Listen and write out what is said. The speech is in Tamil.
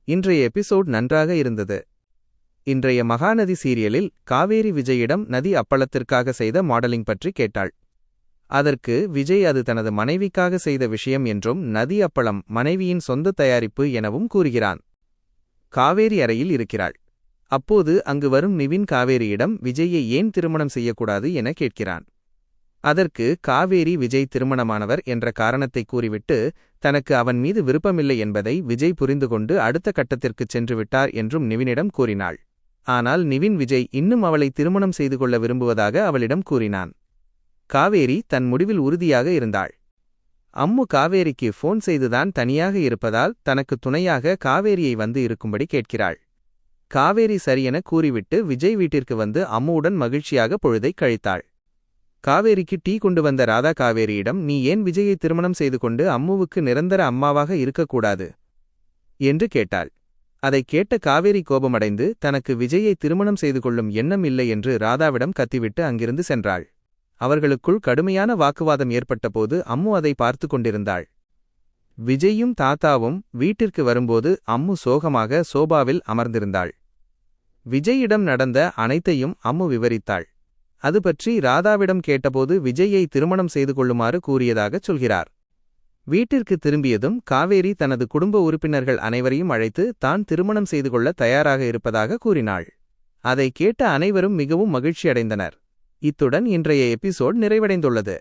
இன்றைய எபிசோட் நன்றாக இருந்தது. இன்றைய மகாநதி சீரியலில் காவேரி விஜயிடம் நதி அப்பளத்திற்காக செய்த மாடலிங் பற்றி கேட்டாள். அதற்கு விஜய் அது தனது மனைவிக்காக செய்த விஷயம் என்றும் நதி அப்பளம் மனைவியின் சொந்த தயாரிப்பு எனவும் கூறுகிறான். காவேரி அறையில் இருக்கிறாள். அப்போது அங்கு வரும் நிவின் காவேரியிடம் விஜயை ஏன் திருமணம் செய்யக்கூடாது என கேட்கிறான். அதற்கு காவேரி விஜய் திருமணமானவர் என்ற காரணத்தை கூறிவிட்டு தனக்கு அவன் மீது விருப்பமில்லை என்பதை விஜய் புரிந்துகொண்டு அடுத்த கட்டத்திற்குச் சென்றுவிட்டார் என்றும் நிவினிடம் கூறினாள். ஆனால் நிவின் விஜய் இன்னும் அவளை திருமணம் செய்து கொள்ள விரும்புவதாக அவளிடம் கூறினான். காவேரி தன் முடிவில் உறுதியாக இருந்தாள். அம்மு காவேரிக்கு ஃபோன் செய்துதான் தனியாக இருப்பதால் தனக்கு துணையாக காவேரியை வந்து இருக்கும்படி கேட்கிறாள். காவேரி சரியென கூறிவிட்டு விஜய் வீட்டிற்கு வந்து அம்முவுடன் மகிழ்ச்சியாக பொழுதை கழித்தாள். காவேரிக்கு டீ கொண்டு வந்த ராதா காவேரியிடம் நீ ஏன் விஜயை திருமணம் செய்து கொண்டு அம்முவுக்கு நிரந்தர அம்மாவாக இருக்கக்கூடாது என்று கேட்டாள். அதைக் கேட்ட காவேரி கோபமடைந்து தனக்கு விஜயை திருமணம் செய்து கொள்ளும் எண்ணம் இல்லை என்று ராதாவிடம் கத்திவிட்டு அங்கிருந்து சென்றாள். அவர்களுக்குள் கடுமையான வாக்குவாதம் ஏற்பட்டபோது அம்மு அதை பார்த்து கொண்டிருந்தாள். விஜயும் தாத்தாவும் வீட்டிற்கு வரும்போது அம்மு சோகமாக சோபாவில் அமர்ந்திருந்தாள். விஜயிடம் நடந்த அனைத்தையும் அம்மு விவரித்தாள். அது பற்றி ராதாவிடம் கேட்டபோது விஜயை திருமணம் செய்து கொள்ளுமாறு கூறியதாகச் சொல்கிறார். வீட்டிற்கு திரும்பியதும் காவேரி தனது குடும்ப உறுப்பினர்கள் அனைவரையும் அழைத்து தான் திருமணம் செய்து கொள்ள தயாராக இருப்பதாக கூறினாள். அதை கேட்ட அனைவரும் மிகவும் மகிழ்ச்சியடைந்தனர். இத்துடன் இன்றைய எபிசோட் நிறைவடைந்துள்ளது.